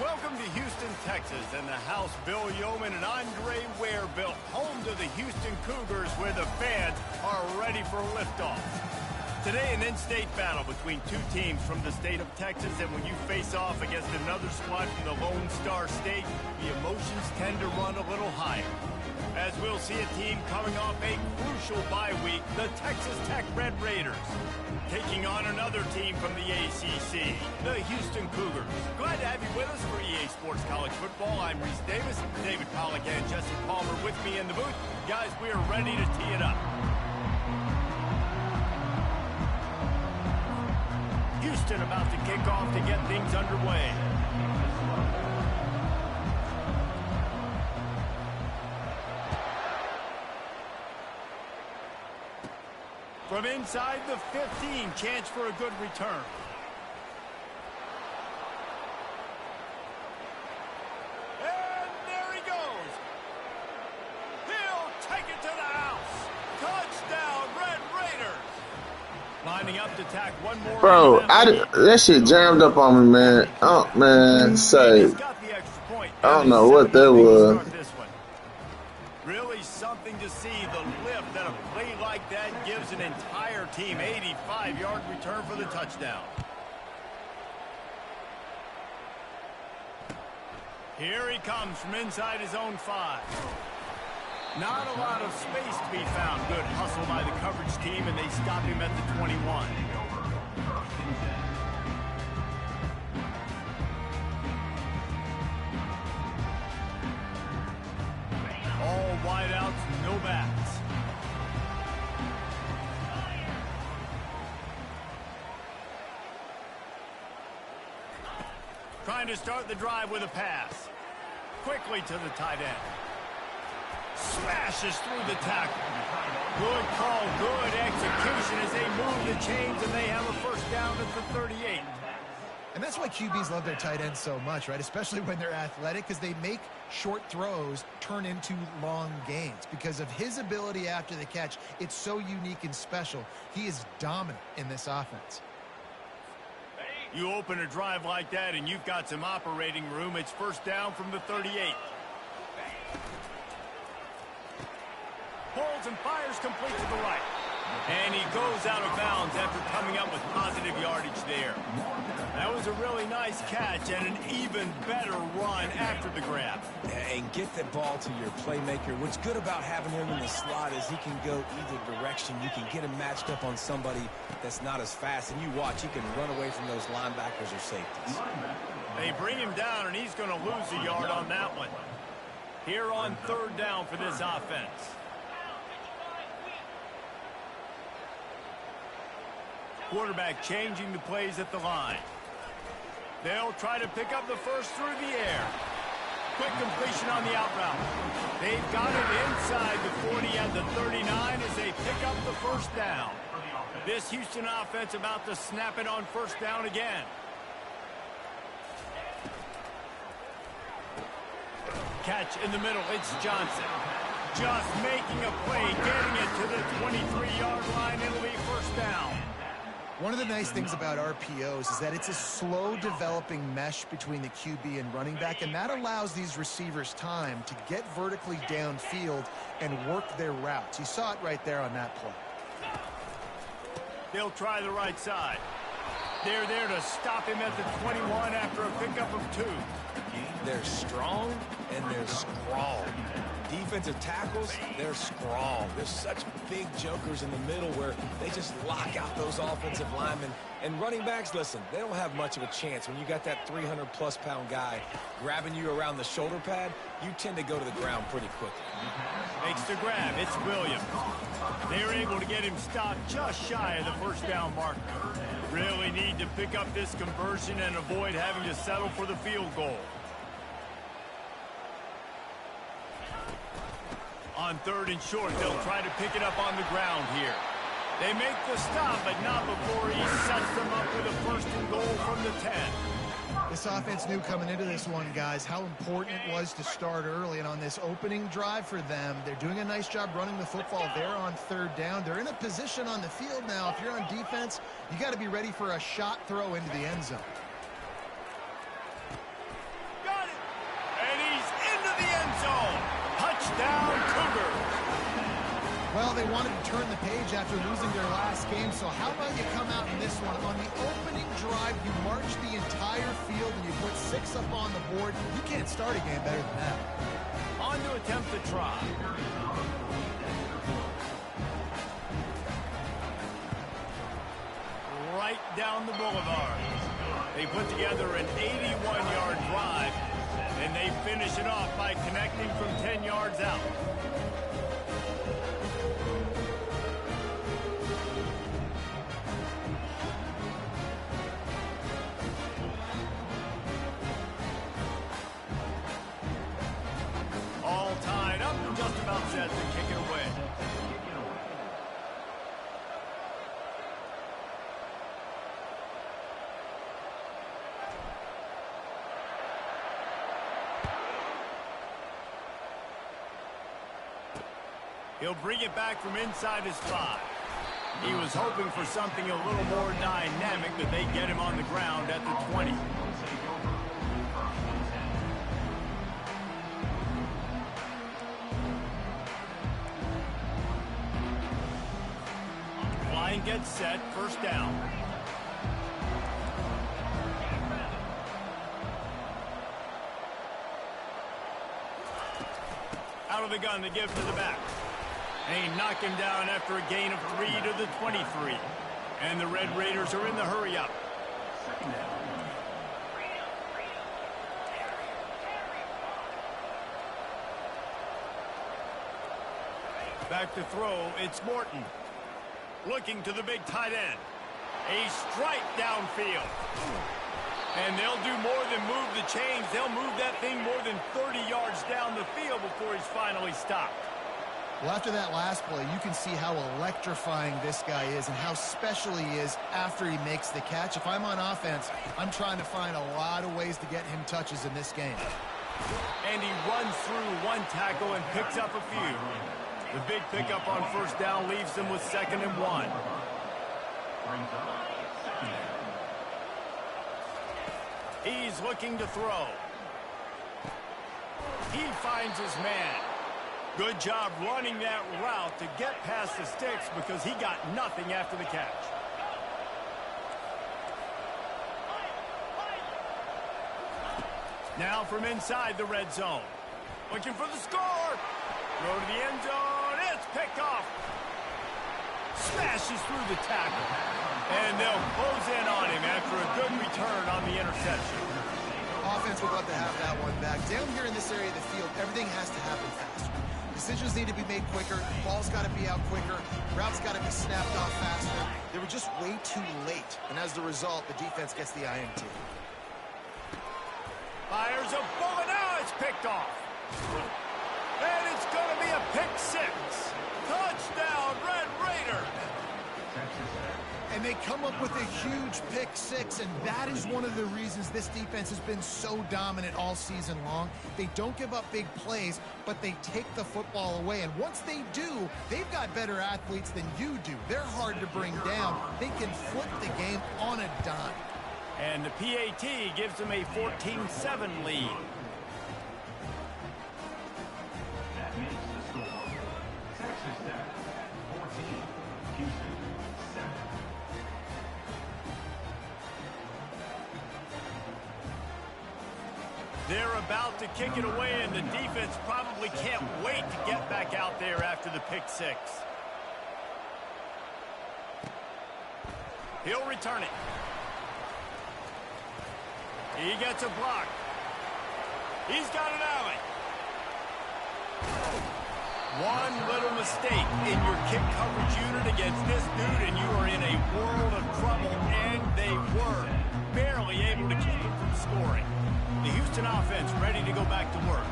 Welcome to Houston, Texas, and the house Bill Yeoman and Andre Ware built, home to the Houston Cougars, where the fans are ready for liftoff. Today, an in-state battle between two teams from the state of Texas, and when you face off against another squad from the Lone Star State, the emotions tend to run a little higher. As we'll see a team coming off a crucial bye week, the Texas Tech Red Raiders, taking on another team from the ACC, the Houston Cougars. Glad to have you with us for EA Sports College Football. I'm Reese Davis, David Pollack and Jesse Palmer with me in the booth. Guys, we are ready to tee it up. Houston about to kick off to get things underway. From inside the 15, chance for a good return. And there he goes. He'll take it to the house. Touchdown, Red Raiders. Lining up to tack one more. Bro, that shit jammed up on me, man. Oh, man, say. I don't know what that was. Really something to see, the lift that a play like that gives an entire team. 85-yard return for the touchdown. Here he comes from inside his own 5. Not a lot of space to be found. Good hustle by the coverage team, and they stop him at the 21. All wideouts, no backs. Trying to start the drive with a pass. Quickly to the tight end. Smashes through the tackle. Good call, good execution as they move the chains, and they have a first down at the 38. And that's why QBs love their tight ends so much, right? Especially when they're athletic, because they make short throws turn into long gains. Because of his ability after the catch, it's so unique and special. He is dominant in this offense. You open a drive like that, and you've got some operating room. It's first down from the 38. Holds and fires complete to the right. And he goes out of bounds after coming up with positive yardage there. That was a really nice catch and an even better run after the grab. And get the ball to your playmaker. What's good about having him in the slot is he can go either direction. You can get him matched up on somebody that's not as fast. And you watch, he can run away from those linebackers or safeties. They bring him down, and he's going to lose a yard on that one. Here on third down for this offense. Quarterback changing the plays at the line. They'll try to pick up the first through the air. Quick completion on the out route. They've got it inside the 40 at the 39 as they pick up the first down. This Houston offense about to snap it on first down again. Catch in the middle. It's Johnson. Just making a play, getting it to the 23-yard line. It'll be first down. One of the nice things about RPOs is that it's a slow developing mesh between the QB and running back, and that allows these receivers time to get vertically downfield and work their routes. You saw it right there on that play. They'll try the right side. They're there to stop him at the 21 after a pickup of 2. They're strong and they're strong. Defensive tackles, they're strong. There's such big jokers in the middle where they just lock out those offensive linemen. And running backs, listen, they don't have much of a chance. When you got that 300-plus pound guy grabbing you around the shoulder pad, you tend to go to the ground pretty quickly. Makes the grab. It's Williams. They're able to get him stopped just shy of the first down marker. Really need to pick up this conversion and avoid having to settle for the field goal. On third and short, they'll try to pick it up on the ground here. They make the stop, but not before he sets them up with a first and goal from the 10. This offense knew coming into this one, guys, how important it was to start early. And on this opening drive for them, they're doing a nice job running the football there on third down. They're in a position on the field now. If you're on defense, you got to be ready for a shot throw into the end zone. Well, they wanted to turn the page after losing their last game, so how about you come out in this one? On the opening drive, you march the entire field and you put 6 up on the board. You can't start a game better than that. On to attempt to try. Right down the boulevard. They put together an 81-yard drive, and they finish it off by connecting from 10 yards out. All tied up and just about set to kick it away. He'll bring it back from inside his 5. He was hoping for something a little more dynamic, but they get him on the ground at the 20. Line gets set, first down. Out of the gun to give to the back. They knock him down after a gain of 3 to the 23. And the Red Raiders are in the hurry up. Back to throw, it's Morton. Looking to the big tight end. A strike downfield. And they'll do more than move the chains. They'll move that thing more than 30 yards down the field before he's finally stopped. Well, after that last play, you can see how electrifying this guy is and how special he is after he makes the catch. If I'm on offense, I'm trying to find a lot of ways to get him touches in this game. And he runs through one tackle and picks up a few. The big pickup on first down leaves them with 2nd and 1. He's looking to throw. He finds his man. Good job running that route to get past the sticks because he got nothing after the catch. Now from inside the red zone. Looking for the score. Throw to the end zone. It's picked off. Smashes through the tackle. And they'll close in on him after a good return on the interception. Offense would love to have that one back. Down here in this area of the field, everything has to happen faster. Decisions need to be made quicker. Ball's got to be out quicker. Routes got to be snapped off faster. They were just way too late. And as the result, the defense gets the INT. Fires a bullet. Now it's picked off. And it's going to be a pick 6. Touchdown, Red Raiders. And they come up with a huge pick 6, and that is one of the reasons this defense has been so dominant all season long. They don't give up big plays, but they take the football away. And once they do, they've got better athletes than you do. They're hard to bring down. They can flip the game on a dime. And the PAT gives them a 14-7 lead. That makes the score. Texas Tech 14, Houston 7. They're about to kick it away, and the defense probably can't wait to get back out there after the pick 6. He'll return it. He gets a block. He's got an alley. One little mistake in your kick coverage unit against this dude, and you are in a world of trouble, and they were barely able to keep him from scoring. The Houston offense ready to go back to work.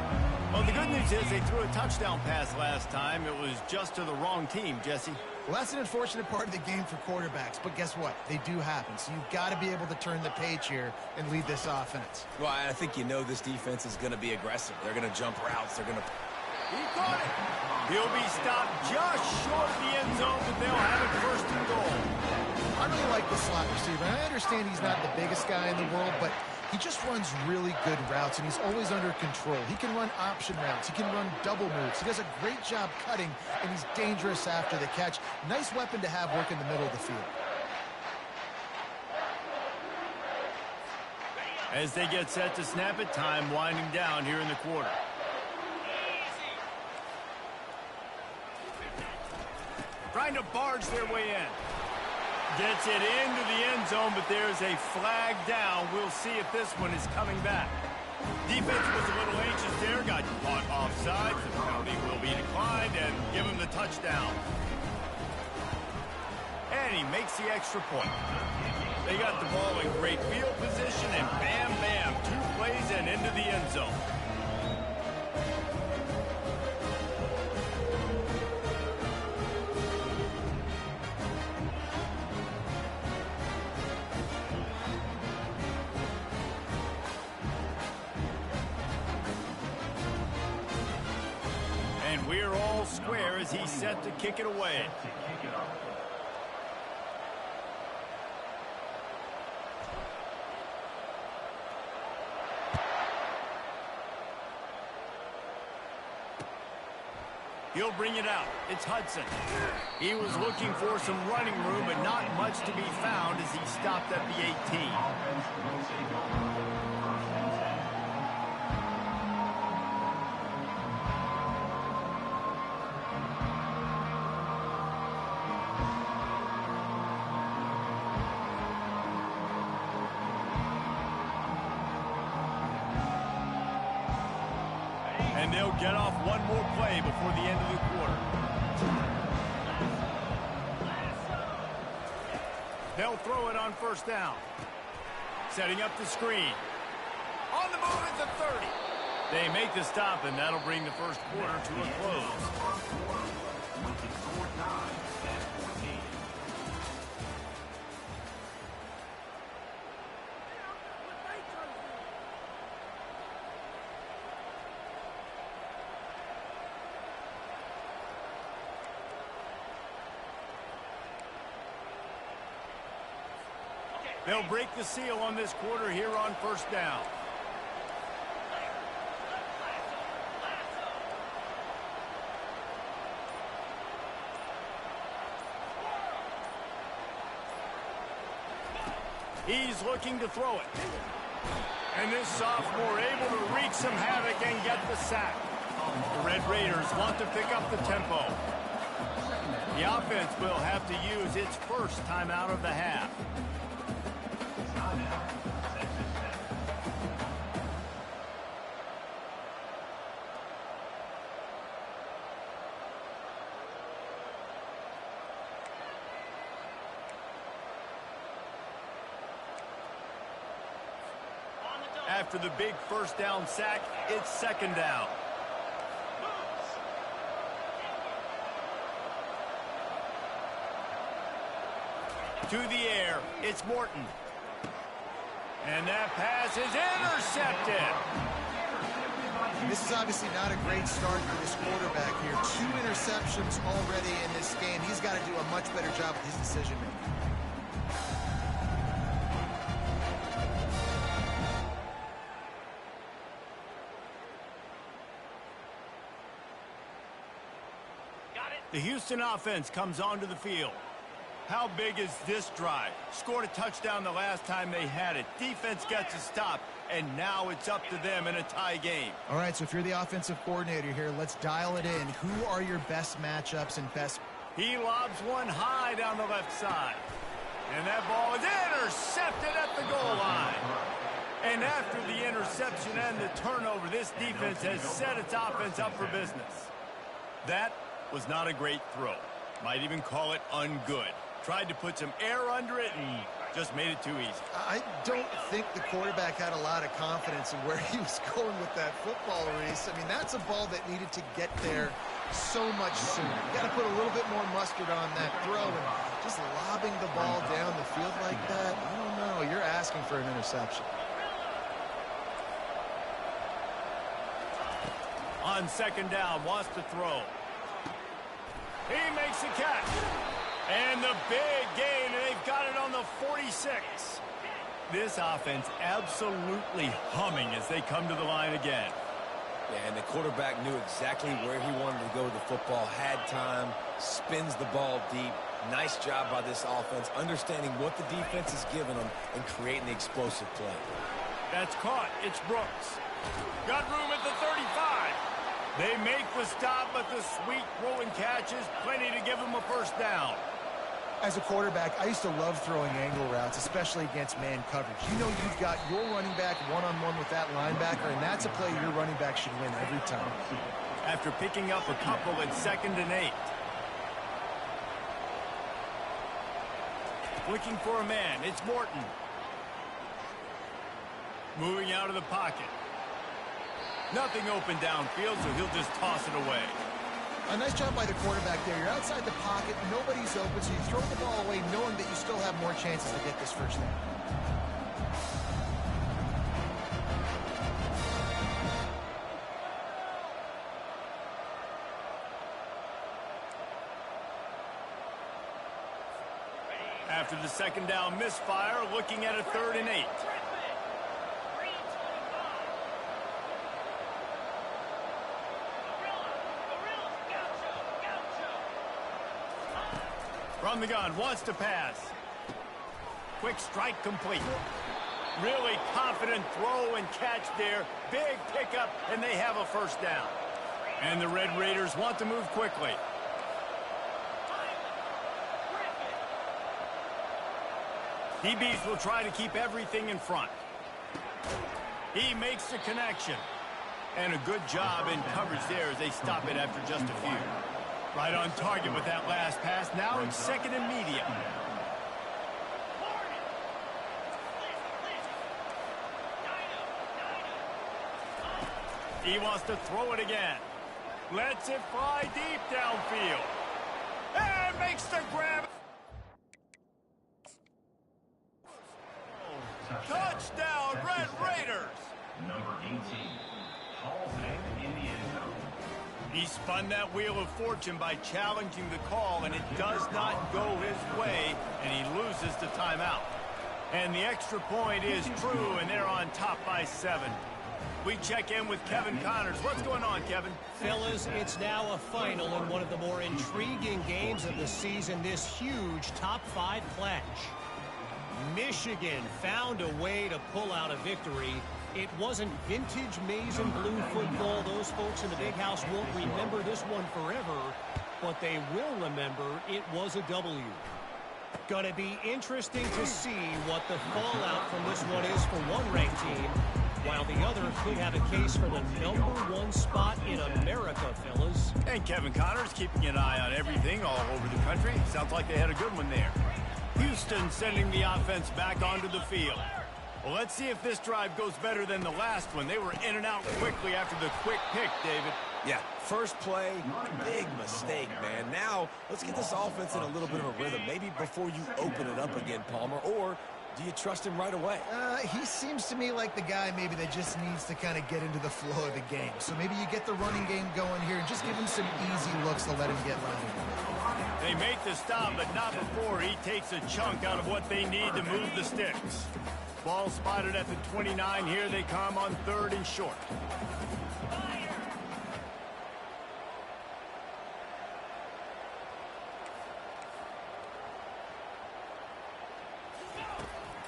Well, the good news is they threw a touchdown pass last time. It was just to the wrong team, Jesse. Well, that's an unfortunate part of the game for quarterbacks, but guess what? They do happen, so you've got to be able to turn the page here and lead this offense. Well, I think you know this defense is going to be aggressive. They're going to jump routes. They're going to... He caught it. He'll be stopped just short of the end zone, but they'll have it 1st and goal. I really like the slot receiver. I understand he's not the biggest guy in the world, but He just runs really good routes, and he's always under control. He can run option routes. He can run double moves. He does a great job cutting, and he's dangerous after the catch. Nice weapon to have work in the middle of the field. As they get set to snap it, time winding down here in the quarter. Trying to barge their way in. Gets it into the end zone, but there's a flag down. We'll see if this one is coming back. Defense was a little anxious there. Got caught offside. The penalty will be declined and give him the touchdown. And he makes the extra point. They got the ball in great field position, and bam, bam, 2 plays and into the end zone. And we're all square as he's set to kick it away. He'll bring it out. It's Hudson. He was looking for some running room, but not much to be found as he stopped at the 18. And they'll get off one more play before the end of the quarter. They'll throw it on first down. Setting up the screen. On the move at the 30. They make the stop, and that'll bring the first quarter to a close. They'll break the seal on this quarter here on first down. He's looking to throw it. And this sophomore able to wreak some havoc and get the sack. The Red Raiders want to pick up the tempo. The offense will have to use its first timeout of the half. After the big first down sack, it's second down. To the air, it's Morton. And that pass is intercepted. This is obviously not a great start for this quarterback here. 2 interceptions already in this game. He's got to do a much better job with his decision-making. The Houston offense comes onto the field. How big is this drive? Scored a touchdown the last time they had it. Defense gets a stop, and now it's up to them in a tie game. All right, so if you're the offensive coordinator here, let's dial it in. Who are your best matchups and best... He lobs one high down the left side. And that ball is intercepted at the goal line. And after the interception and the turnover, this defense has set its offense up for business. That was not a great throw. Might even call it ungood. Tried to put some air under it and just made it too easy. I don't think the quarterback had a lot of confidence in where he was going with that football, Reese. I mean, that's a ball that needed to get there so much sooner. You got to put a little bit more mustard on that throw, and just lobbing the ball down the field like that, I don't know. You're asking for an interception. On second down, wants to throw. He makes the catch. And the big gain, and they've got it on the 46. This offense absolutely humming as they come to the line again. Yeah, and the quarterback knew exactly where he wanted to go with the football, had time, spins the ball deep. Nice job by this offense, understanding what the defense is giving them and creating the explosive play. That's caught. It's Brooks. Got room at the 35. They make the stop, but the sweet throw and catch is plenty to give them a first down. As a quarterback, I used to love throwing angle routes, especially against man coverage. You know you've got your running back one-on-one with that linebacker, and that's a play your running back should win every time. After picking up a couple at 2nd and 8. Looking for a man. It's Morton. Moving out of the pocket. Nothing open downfield, so he'll just toss it away. A nice job by the quarterback there. You're outside the pocket, nobody's open, so you throw the ball away knowing that you still have more chances to get this first down. After the 2nd down misfire, looking at a 3rd and 8. From the gun, wants to pass. Quick strike complete. Really confident throw and catch there. Big pickup, and they have a first down. And the Red Raiders want to move quickly. DBs will try to keep everything in front. He makes the connection. And a good job in coverage there as they stop it after just a few. Right on target with that last pass. Now it's 2nd and medium. He wants to throw it again. Lets it fly deep downfield. And makes the grab. Touchdown, Red Raiders! Number 18, Hall in the end zone. He spun that wheel of fortune by challenging the call, and it does not go his way, and he loses the timeout. And the extra point is true, and they're on top by 7. We check in with Kevin Connors. What's going on, Kevin? Fellas, it's now a final in one of the more intriguing games of the season, this huge top-5 clash. Michigan found a way to pull out a victory. It wasn't vintage maize and blue football. Those folks in the big house won't remember this one forever, but they will remember it was a W. Gonna be interesting to see what the fallout from this one is for one ranked team, while the other could have a case for the #1 spot in America, fellas. And Kevin Connors keeping an eye on everything all over the country. Sounds like they had a good one there. Houston sending the offense back onto the field. Well, let's see if this drive goes better than the last one. They were in and out quickly after the quick pick, David. Yeah, first play, big mistake, man. Now, let's get this offense in a little bit of a rhythm. Maybe before you open it up again, Palmer, or do you trust him right away? He seems to me like the guy maybe that just needs to kind of get into the flow of the game. So maybe you get the running game going here and just give him some easy looks to let him get running. They make the stop, but not before he takes a chunk out of what they need to move the sticks. Ball spotted at the 29. Here they come on 3rd and short.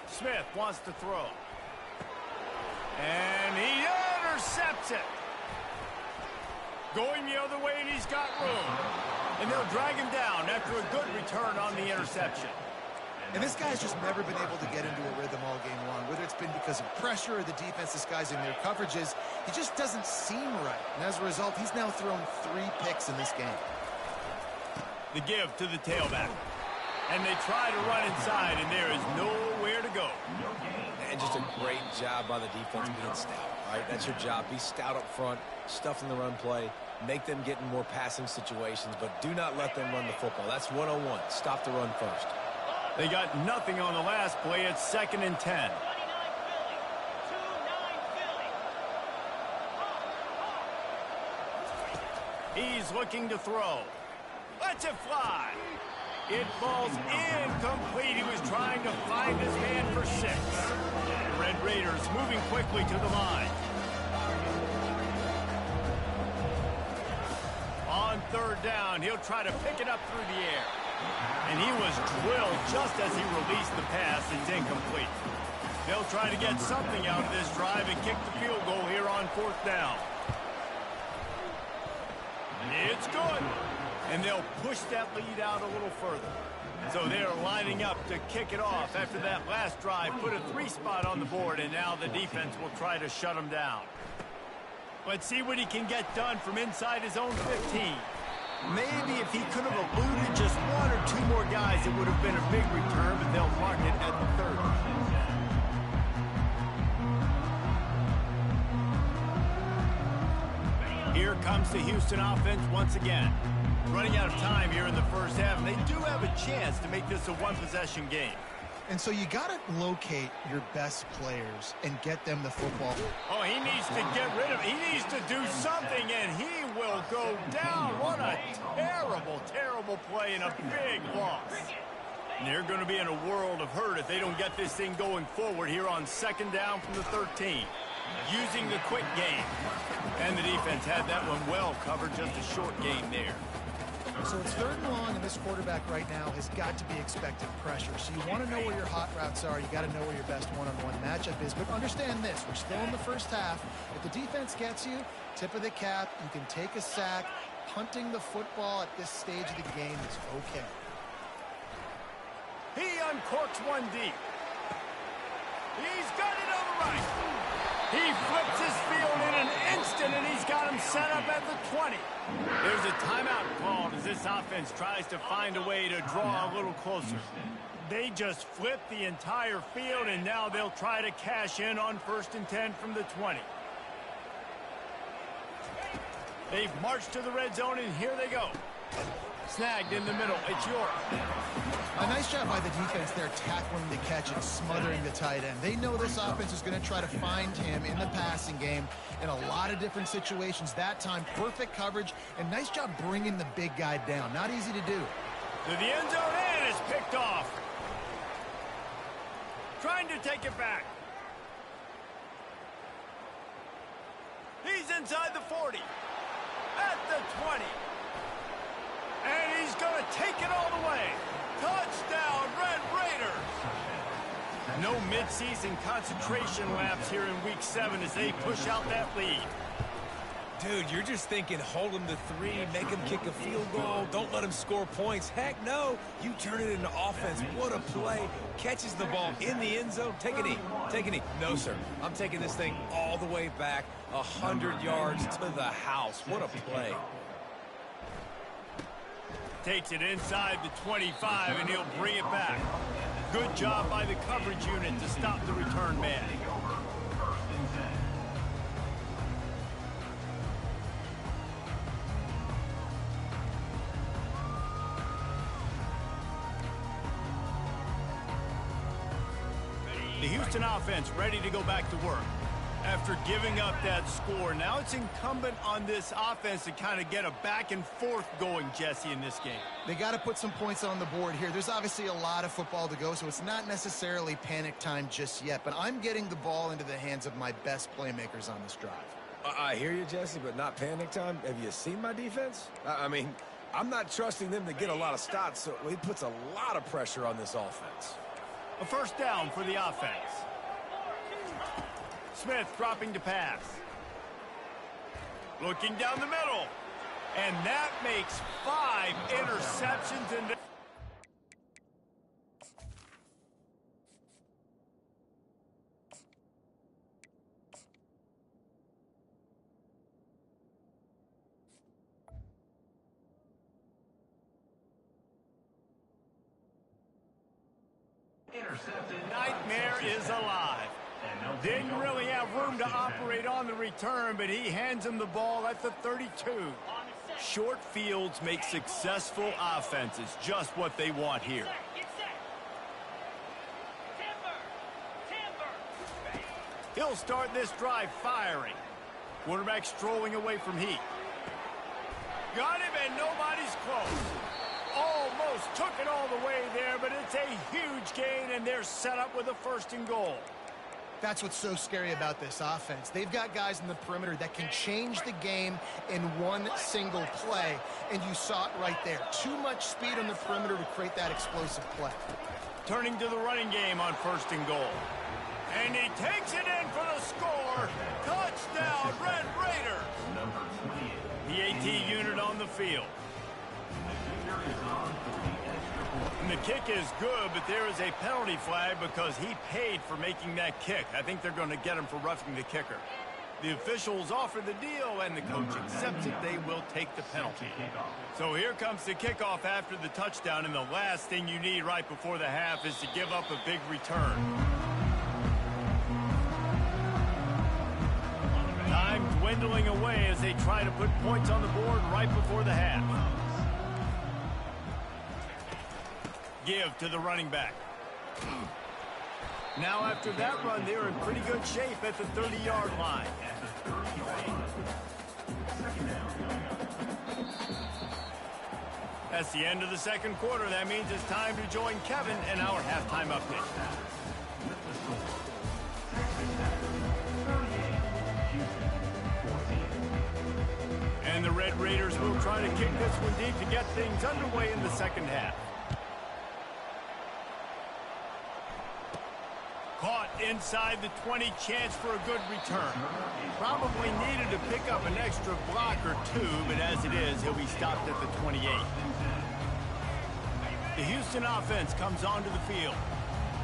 Smith wants to throw. And he intercepts it. Going the other way, and he's got room. And they'll drag him down after a good return on the interception. And this guy's just never been able to get into a rhythm all game long, whether it's been because of pressure or the defense disguising their coverages. He just doesn't seem right. And as a result, he's now thrown 3 picks in this game. The give to the tailback. And they try to run inside, and there is nowhere to go. And just a great job by the defense being stout, right? That's your job. Be stout up front, stuff in the run play, make them get in more passing situations, but do not let them run the football. That's 101. Stop the run first. They got nothing on the last play. It's 2nd and 10. He's looking to throw. Lets it fly. It falls incomplete. He was trying to find his man for 6. The Red Raiders moving quickly to the line. On 3rd down, he'll try to pick it up through the air. And he was drilled just as he released the pass. It's incomplete. They'll try to get something out of this drive and kick the field goal here on 4th down. It's good. And they'll push that lead out a little further. So they're lining up to kick it off after that last drive. Put a 3 spot on the board, and now the defense will try to shut him down. Let's see what he can get done from inside his own 15. Maybe if he could have eluded just 1 or 2 more guys, it would have been a big return, but they'll mark it at the 30. Here comes the Houston offense once again. Running out of time here in the first half, and they do have a chance to make this a 1-possession game. And so you got to locate your best players and get them the football. Oh, he needs to get rid of it. He needs to do something, and he will go down. What a terrible, terrible play and a big loss. And they're going to be in a world of hurt if they don't get this thing going forward here on 2nd down from the 13. Using the quick game. And the defense had that one well covered, just a short game there. So it's 3rd and long, and this quarterback right now has got to be expecting pressure. So you want to know where your hot routes are. You got to know where your best one-on-one matchup is. But understand this, we're still in the first half. If the defense gets you, tip of the cap, you can take a sack. Punting the football at this stage of the game is okay. He uncorks one deep. He's got it on the right. He flips his field in an instant, and he's got him set up at the 20. There's a timeout called as this offense tries to find a way to draw a little closer. They just flipped the entire field, and now they'll try to cash in on 1st and 10 from the 20. They've marched to the red zone, and here they go. Snagged in the middle. It's York. A nice job by the defense there, tackling the catch and smothering the tight end. They know this offense is going to try to find him in the passing game in a lot of different situations. That time, perfect coverage, and nice job bringing the big guy down. Not easy to do. To the end zone, and it's picked off. Trying to take it back. He's inside the 40. At the 20. And he's going to take it all the way. Touchdown, Red Raiders! No midseason concentration laps here in Week 7 as they push out that lead. Dude, you're just thinking hold him to 3, make him kick a field goal, don't let him score points. Heck no, you turn it into offense. What a play. Catches the ball in the end zone. Take a knee. Take a knee. No, sir. I'm taking this thing all the way back 100 yards to the house. What a play. Takes it inside the 25, and he'll bring it back. Good job by the coverage unit to stop the return man. The Houston offense ready to go back to work. After giving up that score, now it's incumbent on this offense to kind of get a back and forth going, Jesse, in this game. They got to put some points on the board here. There's obviously a lot of football to go, so it's not necessarily panic time just yet, but I'm getting the ball into the hands of my best playmakers on this drive. I hear you, Jesse, but not panic time. Have you seen my defense? I mean, I'm not trusting them to get a lot of stops, so it puts a lot of pressure on this offense. A 1st down for the offense. Smith dropping to pass. Looking down the middle. And that makes 5 interceptions. And nightmare is alive. Didn't really have room to operate on the return, but he hands him the ball at the 32. Short fields make successful offenses just what they want here. He'll start this drive firing. Quarterback strolling away from heat. Got him, and nobody's close. Almost took it all all the way there, but it's a huge gain, and they're set up with a 1st and goal. That's what's so scary about this offense. They've got guys in the perimeter that can change the game in one single play, and you saw it right there. Too much speed on the perimeter to create that explosive play. Turning to the running game on 1st and goal. And he takes it in for the score. Touchdown, Red Raiders. Number 28. The AT unit on the field. And the kick is good, but there is a penalty flag because he paid for making that kick. I think they're going to get him for roughing the kicker. The officials offer the deal, and the coach accepts it. They will take the penalty. So here comes the kickoff after the touchdown, and the last thing you need right before the half is to give up a big return. Time dwindling away as they try to put points on the board right before the half. Give to the running back. Now after that run, they're in pretty good shape at the 30-yard line. That's the end of the 2nd quarter. That means it's time to join Kevin in our halftime update. And the Red Raiders will try to kick this one deep to get things underway in the 2nd half. Caught inside the 20, chance for a good return. Probably needed to pick up an extra block or two, but as it is, he'll be stopped at the 28. The Houston offense comes onto the field.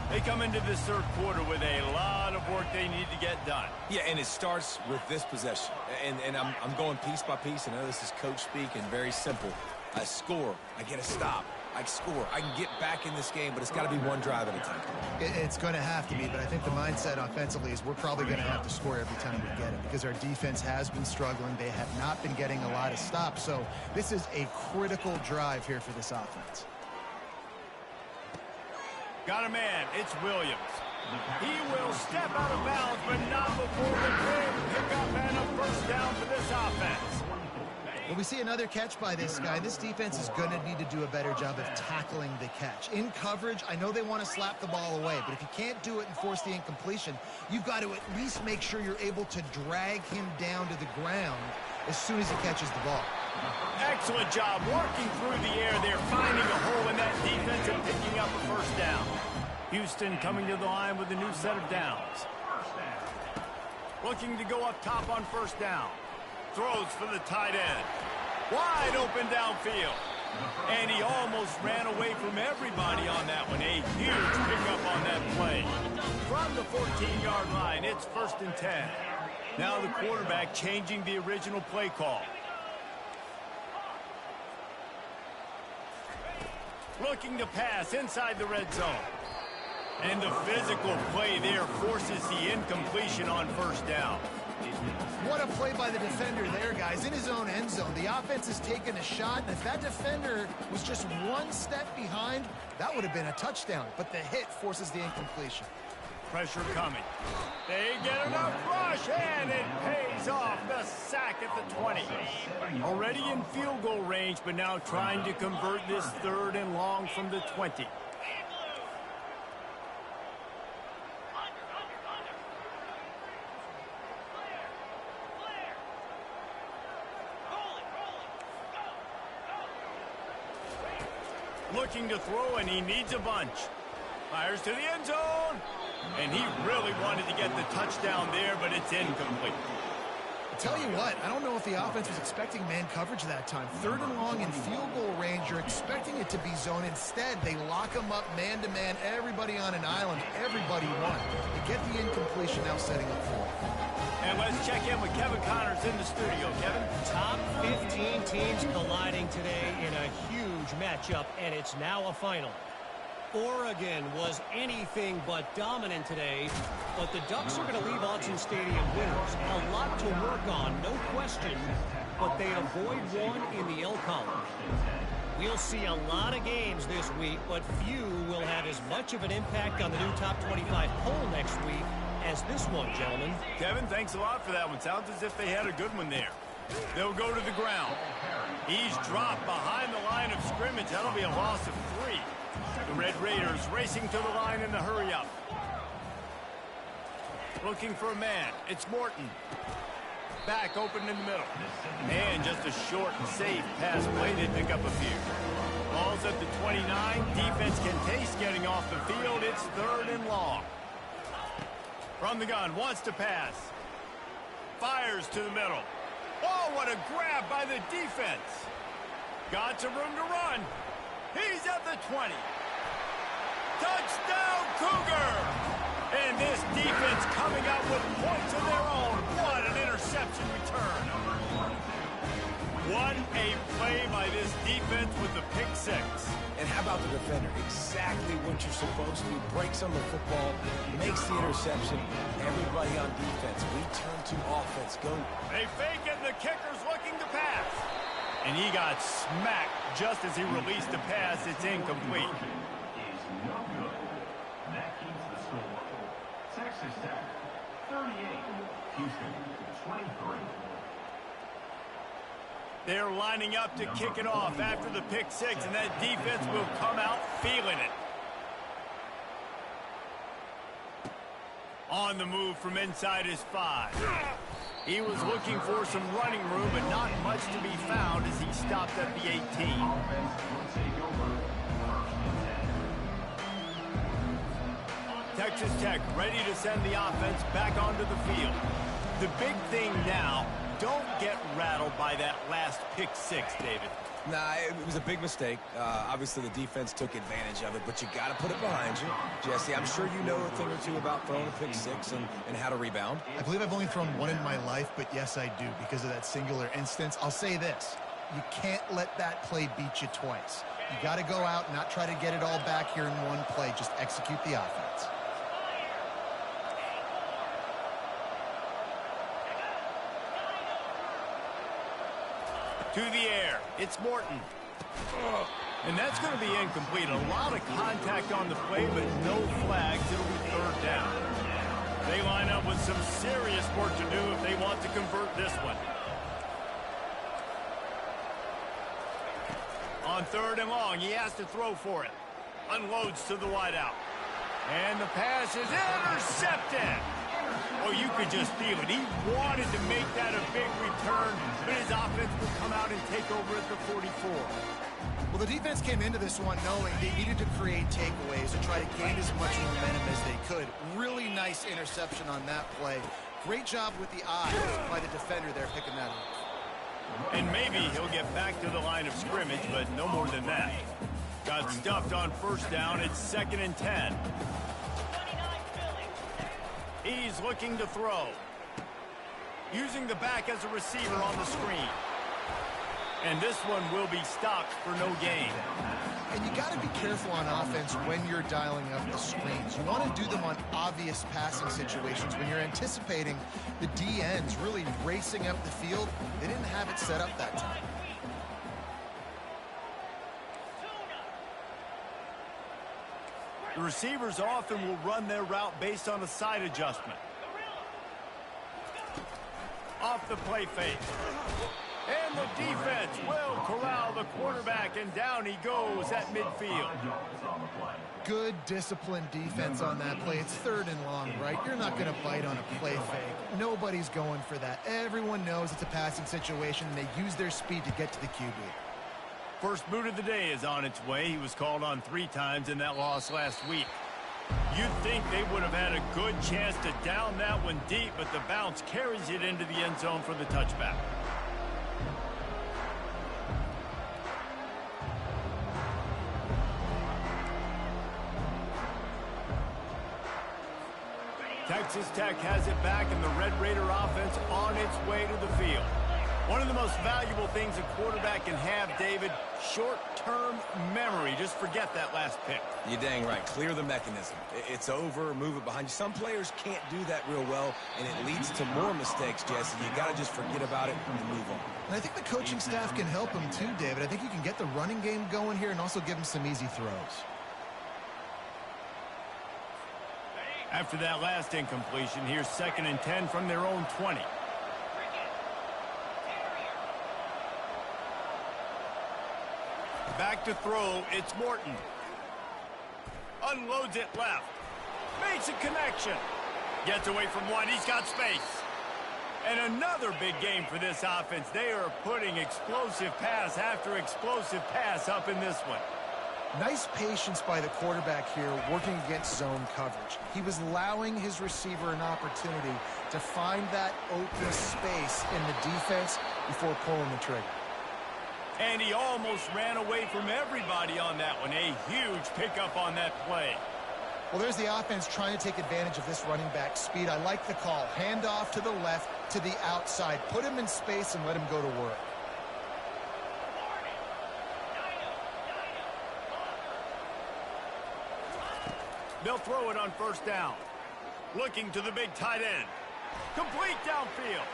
They come into this 3rd quarter with a lot of work they need to get done. Yeah, and it starts with this possession. And I'm going piece by piece. I know this is coach speak and very simple. I score. I get a stop. I score. I can get back in this game, but it's got to be one drive at a time. It's going to have to be, but I think the mindset offensively is we're probably going to have to score every time we get it because our defense has been struggling. They have not been getting a lot of stops, so this is a critical drive here for this offense. Got a man. It's Williams. He will step out of bounds, but not before the big pickup and a 1st down for this offense. Well, we see another catch by this guy. This defense is going to need to do a better job of tackling the catch. In coverage, I know they want to slap the ball away, but if you can't do it and force the incompletion, you've got to at least make sure you're able to drag him down to the ground as soon as he catches the ball. Excellent job working through the air there, finding a hole in that defense and picking up a 1st down. Houston coming to the line with a new set of downs. Looking to go up top on 1st down. Throws for the tight end. Wide open downfield. And he almost ran away from everybody on that one. A huge pickup on that play. From the 14-yard line, it's 1st and 10. Now the quarterback changing the original play call. Looking to pass inside the red zone. And the physical play there forces the incompletion on 1st down. What a play by the defender there, guys. In his own end zone, the offense has taken a shot, and if that defender was just one step behind, that would have been a touchdown. But the hit forces the incompletion. Pressure coming. They get enough rush, and it pays off. The sack at the 20. Already in field goal range, but now trying to convert this 3rd and long from the 20. Looking to throw, and he needs a bunch. Fires to the end zone. And he really wanted to get the touchdown there, but it's incomplete. I'll tell you what, I don't know if the offense was expecting man coverage that time. 3rd and long in field goal range, you're expecting it to be zone. Instead, they lock them up man-to-man, everybody on an island, everybody won. They get the incompletion, now setting up for it. And let's check in with Kevin Connors in the studio. Kevin? Top 15 teams colliding today in a huge matchup, and it's now a final. Oregon was anything but dominant today, but the Ducks are going to leave Autzen Stadium winners. A lot to work on, no question, but they avoid one in the L column. We'll see a lot of games this week, but few will have as much of an impact on the new top 25 poll next week as this one, gentlemen. Kevin, thanks a lot for that one. Sounds as if they had a good one there. They'll go to the ground. He's dropped behind the line of scrimmage. That'll be a loss of 3. The Red Raiders racing to the line in the hurry-up. Looking for a man. It's Morton. Back open in the middle. And just a short and safe pass play to pick up a few. Ball's at the 29. Defense can taste getting off the field. It's 3rd and long. From the gun, wants to pass. Fires to the middle. Oh, what a grab by the defense. Got some room to run. He's at the 20. Touchdown, Cougar! And this defense coming out with points of their own. What an interception return. What a play by this defense with the pick 6. And how about the defender? Exactly what you're supposed to. Breaks on the football, makes the interception. Everybody on defense. We turn to offense. Go. They fake it, and the kicker's looking to pass. And he got smacked just as he released the pass. It's incomplete. Is no good. That keeps the score. Texas Tech, 38. Houston, 23. They're lining up to kick it off after the pick 6, and that defense will come out feeling it. On the move from inside his 5. He was looking for some running room, but not much to be found as he stopped at the 18. Texas Tech ready to send the offense back onto the field. The big thing now, don't get rattled by that last pick 6, David. Nah, it was a big mistake. Obviously, the defense took advantage of it, but you got to put it behind you. Jesse, I'm sure you know a thing or two about throwing a pick 6 and how to rebound. I believe I've only thrown one in my life, but yes, I do because of that singular instance. I'll say this. You can't let that play beat you twice. You got to go out and not try to get it all back here in one play. Just execute the offense. To the air. It's Morton. And that's going to be incomplete. A lot of contact on the play, but no flags. It'll be 3rd down. They line up with some serious work to do if they want to convert this one. On 3rd and long, he has to throw for it. Unloads to the wideout. And the pass is intercepted. Oh, you could just feel it. He wanted to make that a big return, but his offense will come out and take over at the 44. Well, the defense came into this one knowing they needed to create takeaways to try to gain as much momentum as they could. Really nice interception on that play. Great job with the eyes by the defender there picking that up. And maybe he'll get back to the line of scrimmage, but no more than that. Got stuffed on 1st down. It's 2nd and 10. He's looking to throw. Using the back as a receiver on the screen. And this one will be stopped for no gain. And you got to be careful on offense when you're dialing up the screens. You want to do them on obvious passing situations. When you're anticipating the DNs really racing up the field, they didn't have it set up that time. The receivers often will run their route based on a side adjustment. Off the play fake. And the defense will corral the quarterback, and down he goes at midfield. Good disciplined defense on that play. It's 3rd and long, right? You're not going to bite on a play fake. Nobody's going for that. Everyone knows it's a passing situation, and they use their speed to get to the QB. First boot of the day is on its way. He was called on 3 times in that loss last week. You'd think they would have had a good chance to down that one deep, but the bounce carries it into the end zone for the touchback. Texas Tech has it back, and the Red Raider offense on its way to the field. One of the most valuable things a quarterback can have, David, short-term memory. Just forget that last pick. You're dang right. Clear the mechanism. It's over, move it behind you. Some players can't do that real well, and it leads to more mistakes, Jesse. You got to just forget about it and move on. And I think the coaching staff can help him too, David. I think you can get the running game going here and also give him some easy throws. After that last incompletion, here's 2nd and 10 from their own 20. Back to throw, it's Morton. Unloads it left. Makes a connection. Gets away from one. He's got space. And another big game for this offense. They are putting explosive pass after explosive pass up in this one. Nice patience by the quarterback here working against zone coverage. He was allowing his receiver an opportunity to find that open space in the defense before pulling the trigger. And he almost ran away from everybody on that one. A huge pickup on that play. Well, there's the offense trying to take advantage of this running back speed. I like the call. Hand off to the left, to the outside. Put him in space and let him go to work. They'll throw it on first down. Looking to the big tight end. Complete downfield.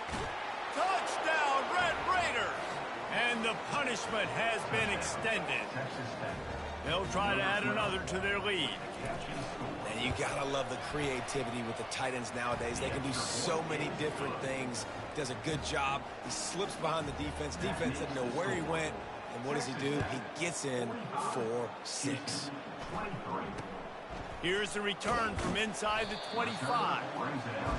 Touchdown, Red Raiders! And the punishment has been extended. They'll try to add another to their lead. And you gotta love the creativity with the tight ends nowadays. They can do so many different things. Does a good job. He slips behind the defense. Defense doesn't know where he went. And what does he do? He gets in for 6. Here's the return from inside the 25.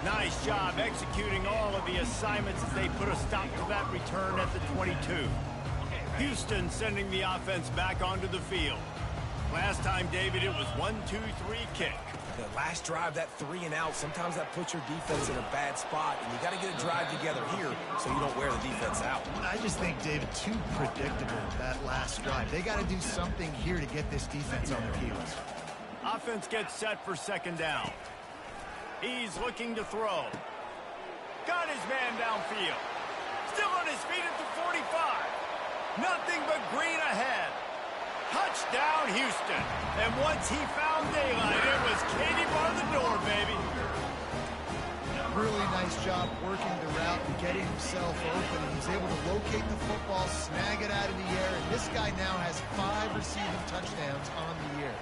Nice job executing all of the assignments as they put a stop to that return at the 22. Houston sending the offense back onto the field. Last time, David, it was 1-2-3 kick. The last drive, that 3 and out, sometimes that puts your defense in a bad spot, and you got to get a drive together here so you don't wear the defense out. I just think, David, too predictable, that last drive. They got to do something here to get this defense on their heels. Offense gets set for second down. He's looking to throw. Got his man downfield. Still on his feet at the 45. Nothing but green ahead. Touchdown, Houston. And once he found daylight, it was Katie bar the door, baby. Really nice job working the route and getting himself open. He's able to locate the football, snag it out of the air, and this guy now has 5 receiving touchdowns on the year.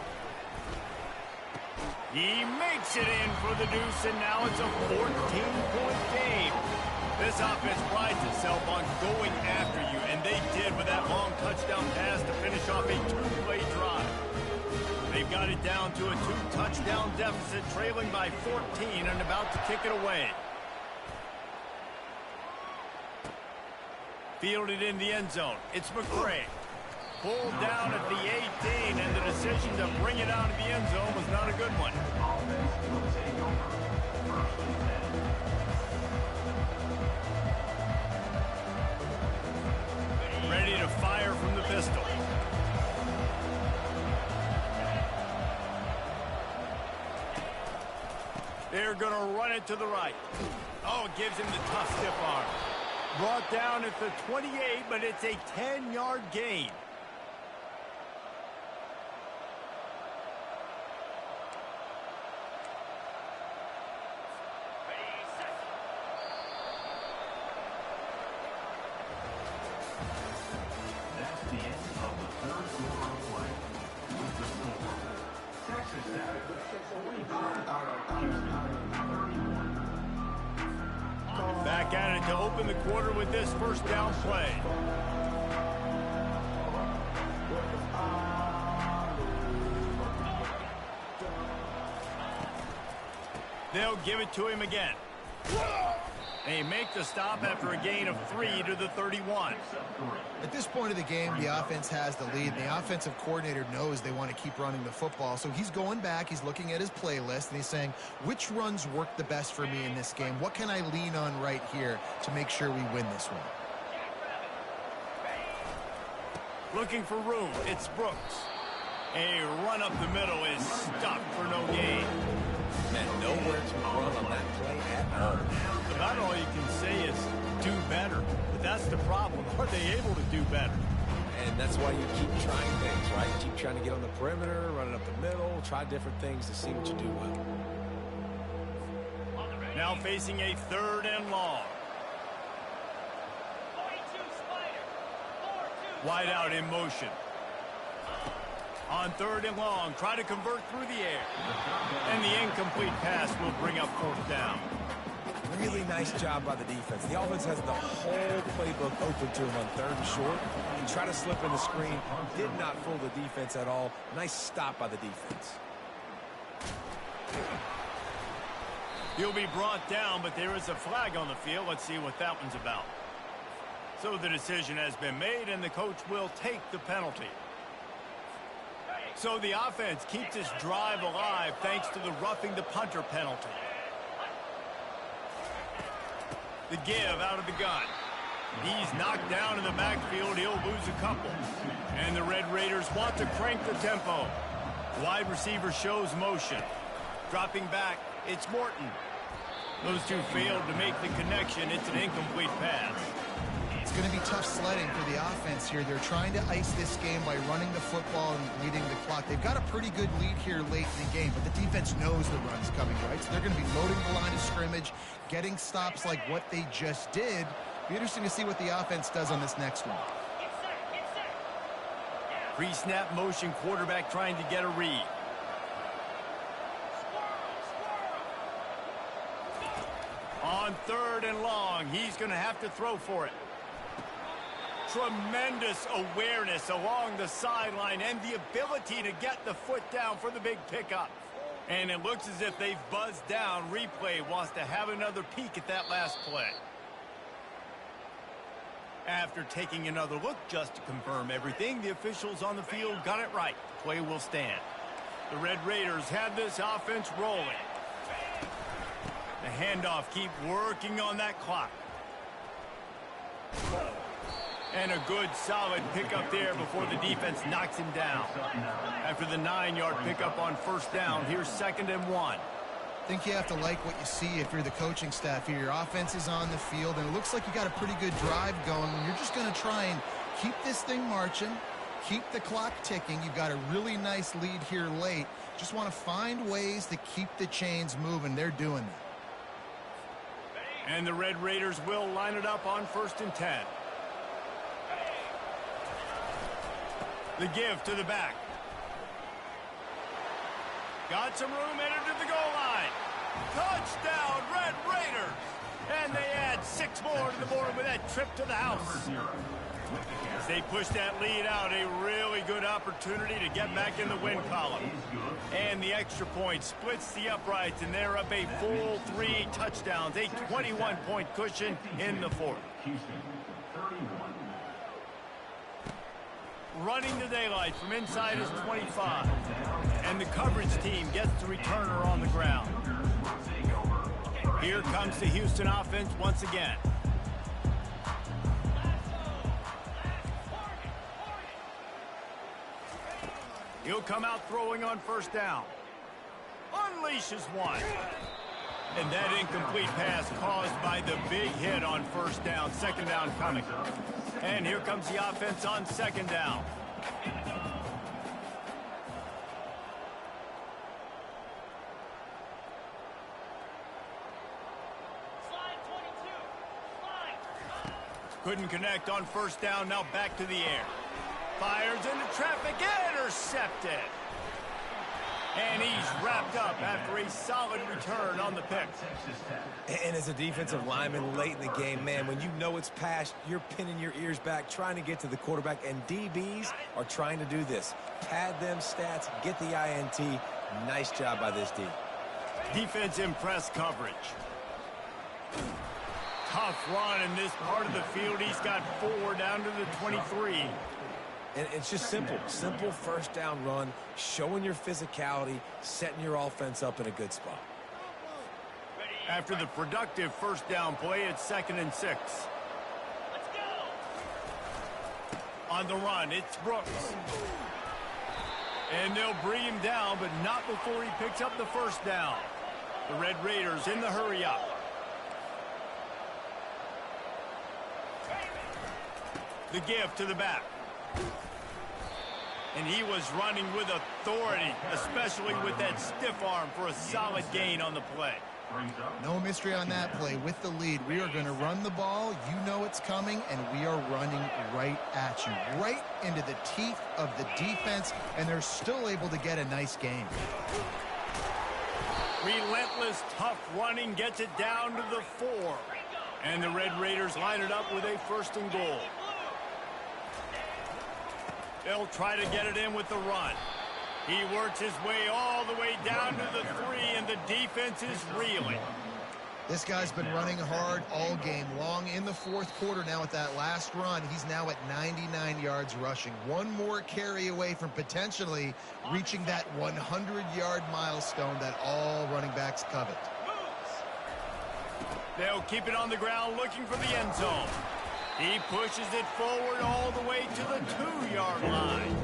He makes it in for the deuce, and now it's a 14-point game. This offense prides itself on going after you, and they did with that long touchdown pass to finish off a 2-play drive. They've got it down to a 2-touchdown deficit, trailing by 14 and about to kick it away. Fielded in the end zone. It's McCray. Pulled down at the 18, and the decision to bring it out of the end zone was not a good one. Ready to fire from the pistol. They're going to run it to the right. Oh, it gives him the tough stiff arm. Brought down at the 28, but it's a 10-yard gain. Back at it to open the quarter with this first down play. They'll give it to him again. They make the stop after a gain of 3 to the 31. At this point of the game, the offense has the lead. The offensive coordinator knows they want to keep running the football. So he's going back, he's looking at his playlist, and he's saying, which runs work the best for me in this game? What can I lean on right here to make sure we win this one? Looking for room, it's Brooks. A run up the middle is stopped for no gain. Man, nowhere to run on that play at all. About all you can say is do better. But that's the problem. Are they able to do better? And that's why you keep trying things, right? Keep trying to get on the perimeter, run it up the middle, try different things to see what you do well. Now facing a 3rd and long. Wide out in motion. On 3rd and long, try to convert through the air. And the incomplete pass will bring up 4th down. Really nice job by the defense. The offense has the whole playbook open to him on 3rd and short. He tried to slip in the screen, did not fool the defense at all. Nice stop by the defense. He'll be brought down, but there is a flag on the field. Let's see what that one's about. So the decision has been made, and the coach will take the penalty. So the offense keeps this drive alive thanks to the roughing the punter penalty. The give out of the gun. He's knocked down in the backfield. He'll lose a couple. And the Red Raiders want to crank the tempo. Wide receiver shows motion. Dropping back, it's Morton. Those two failed to make the connection. It's an incomplete pass. It's going to be tough sledding for the offense here. They're trying to ice this game by running the football and bleeding the clock. They've got a pretty good lead here late in the game, but the defense knows the run's coming, right? So they're going to be loading the line of scrimmage, getting stops like what they just did. Be interesting to see what the offense does on this next one. Pre-snap motion, quarterback trying to get a read. On 3rd and long, he's going to have to throw for it. Tremendous awareness along the sideline and the ability to get the foot down for the big pickup. And it looks as if they've buzzed down. Replay wants to have another peek at that last play. After taking another look just to confirm everything, the officials on the field got it right. Play will stand. The Red Raiders have this offense rolling. The handoff, keep working on that clock. And a good solid pickup there before the defense knocks him down. After the 9-yard pickup on 1st down, here's 2nd and 1. I think you have to like what you see if you're the coaching staff here. Your offense is on the field, and it looks like you got a pretty good drive going. You're just going to try and keep this thing marching, keep the clock ticking. You've got a really nice lead here late. Just want to find ways to keep the chains moving. They're doing that. And the Red Raiders will line it up on 1st and 10. The give to the back. Got some room, entered to the goal line. Touchdown, Red Raiders. And they add 6 more to the board with that trip to the house. As they push that lead out, a really good opportunity to get back in the win column. And the extra point splits the uprights, and they're up a full 3 touchdowns, a 21-point cushion in the 4th. Running the daylight from inside his 25. And the coverage team gets the returner on the ground. Here comes the Houston offense once again. He'll come out throwing on 1st down. Unleashes one. And that incomplete pass caused by the big hit on 1st down. 2nd down coming. And here comes the offense on 2nd down. Couldn't connect on 1st down. Now back to the air. Fires into traffic. Intercepted. And he's wrapped up after a solid return on the pick. And as a defensive lineman late in the game, man, when you know it's passed, you're pinning your ears back, trying to get to the quarterback, and DBs are trying to do this. Pad them stats, get the INT. Nice job by this D. Defense in press coverage. Tough run in this part of the field. He's got 4 down to the 23. And it's just simple 1st down run, showing your physicality, setting your offense up in a good spot. After the productive 1st down play, it's 2nd and 6. Let's go. On the run, it's Brooks. And they'll bring him down, but not before he picks up the 1st down. The Red Raiders in the hurry up. The give to the back. And he was running with authority, especially with that stiff arm for a solid gain on the play. No mystery on that play. With the lead, we are going to run the ball. You know it's coming, and we are running right at you, right into the teeth of the defense, and they're still able to get a nice gain. Relentless, tough running gets it down to the 4. And the Red Raiders line it up with a 1st and goal. They'll try to get it in with the run. He works his way all the way down to the 3, and the defense is reeling. This guy's been running hard all game long. In the fourth quarter now with that last run, he's now at 99 yards rushing. One more carry away from potentially reaching that 100-yard milestone that all running backs covet. They'll keep it on the ground looking for the end zone. He pushes it forward all the way to the 2-yard line.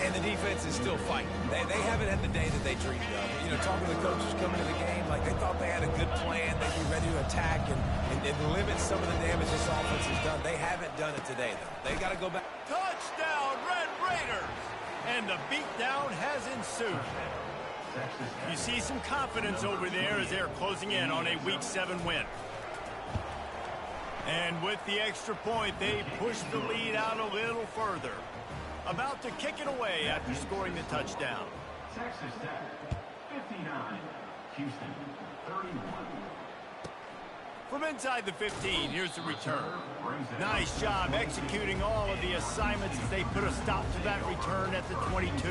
And the defense is still fighting. They haven't had the day that they dreamed of. You know, talking to the coaches coming to the game, like they thought they had a good plan. They'd be ready to attack and limit some of the damage this offense has done. They haven't done it today, though. They got to go back. Touchdown, Red Raiders! And the beatdown has ensued. You see some confidence over there as they're closing in on a Week 7 win. And with the extra point, they push the lead out a little further. About to kick it away after scoring the touchdown. Texas Tech, 59. Houston, 31. From inside the 15, here's the return. Nice job executing all of the assignments as they put a stop to that return at the 22.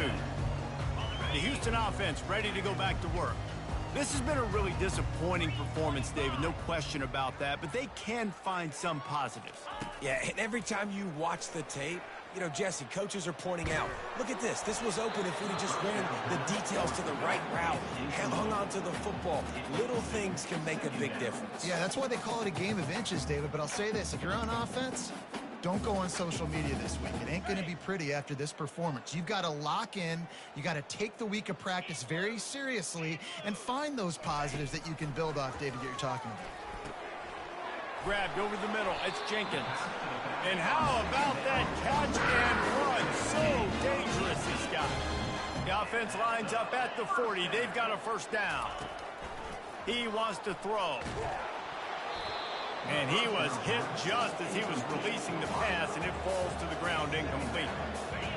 The Houston offense ready to go back to work. This has been a really disappointing performance, David, no question about that, but they can find some positives. Yeah, and every time you watch the tape, you know, Jesse, coaches are pointing out, look at this. This was open if we just ran the details to the right route, hung on to the football. Little things can make a big difference. Yeah, that's why they call it a game of inches, David. But I'll say this, if you're on offense, don't go on social media this week. It ain't going to be pretty after this performance. You've got to lock in. You got to take the week of practice very seriously and find those positives that you can build off, David, that you're talking about. Grabbed over the middle. It's Jenkins. And how about that catch and run? So dangerous, this guy. The offense lines up at the 40. They've got a first down. He wants to throw. And he was hit just as he was releasing the pass, and it falls to the ground incomplete.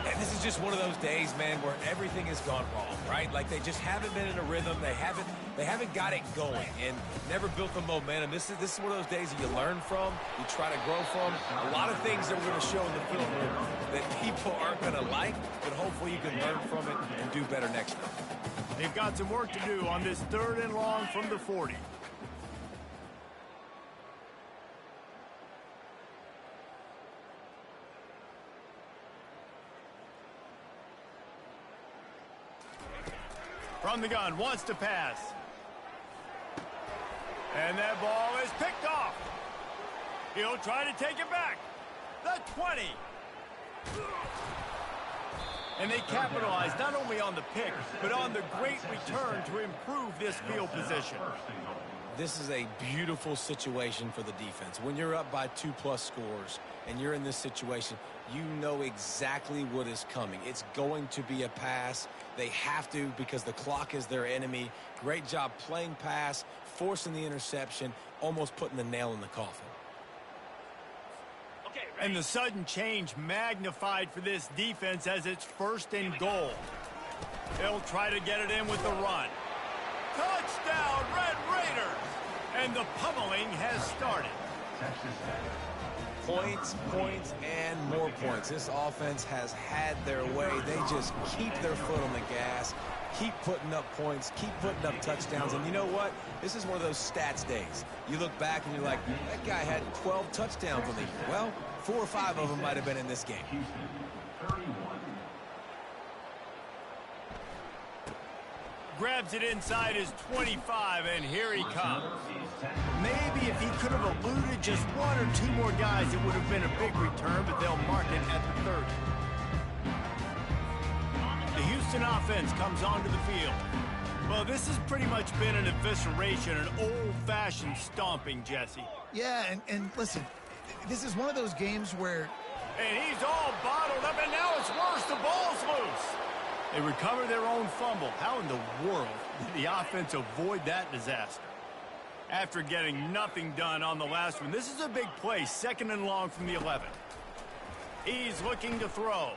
And this is just one of those days, man, where everything has gone wrong, right? Like they just haven't been in a rhythm. They haven't got it going and never built the momentum. This is one of those days that you learn from, you try to grow from. A lot of things that we're going to show in the film room that people aren't going to like, but hopefully you can learn from it and do better next time. They've got some work to do on this 3rd and long from the 40. From the gun, wants to pass. And that ball is picked off. He'll try to take it back. The 20. And they capitalize not only on the pick, but on the great return to improve this field position. This is a beautiful situation for the defense. When you're up by 2+ scores and you're in this situation, you know exactly what is coming. It's going to be a pass. They have to because the clock is their enemy. Great job playing pass, forcing the interception, almost putting the nail in the coffin. And the sudden change magnified for this defense as it's 1st and goal. They'll try to get it in with the run. Touchdown, Red Raiders! And the pummeling has started. Points, points, and more points. This offense has had their way. They just keep their foot on the gas, keep putting up points, keep putting up touchdowns. And you know what? This is one of those stats days. You look back and you're like, that guy had 12 touchdowns on the year. Well, 4 or 5 of them might have been in this game. Grabs it inside his 25, and here he comes. Maybe if he could have eluded just 1 or 2 more guys, it would have been a big return, but they'll mark it at the 30. The Houston offense comes onto the field. Well, this has pretty much been an evisceration, an old-fashioned stomping, Jesse. Yeah, and listen, this is one of those games where... And he's all bottled up, and now it's worse. The ball's loose. They recover their own fumble. How in the world did the offense avoid that disaster? After getting nothing done on the last one, this is a big play, 2nd and long from the 11. He's looking to throw.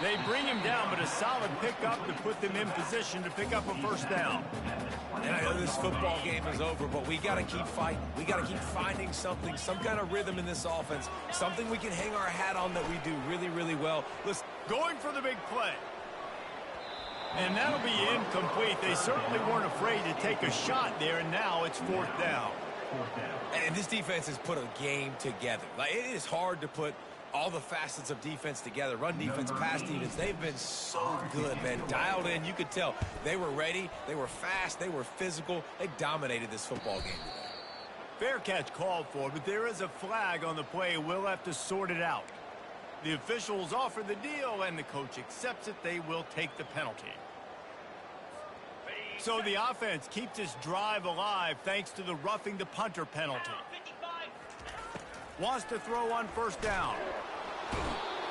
They bring him down, but a solid pickup to put them in position to pick up a first down. And I know this football game is over, but we got to keep fighting. We got to keep finding something, some kind of rhythm in this offense, something we can hang our hat on that we do really, really well. Listen, going for the big play. And that'll be incomplete. They certainly weren't afraid to take a shot there, and now it's fourth down. And this defense has put a game together. Like, it is hard to put all the facets of defense together. Run defense, pass defense. They've been so good, man. Dialed in. You could tell they were ready. They were fast. They were physical. They dominated this football game today. Fair catch called for, but there is a flag on the play. We'll have to sort it out. The officials offer the deal, and the coach accepts it. They will take the penalty. So the offense keeps its drive alive thanks to the roughing the punter penalty. Wants to throw on first down.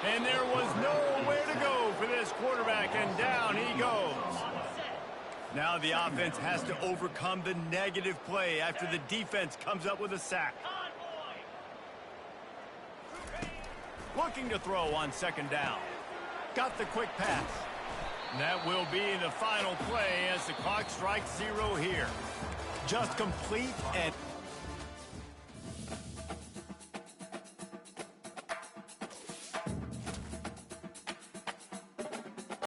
And there was nowhere to go for this quarterback, and down he goes. Now the offense has to overcome the negative play after the defense comes up with a sack. Looking to throw on second down. Got the quick pass. And that will be the final play as the clock strikes 0 here. Just complete and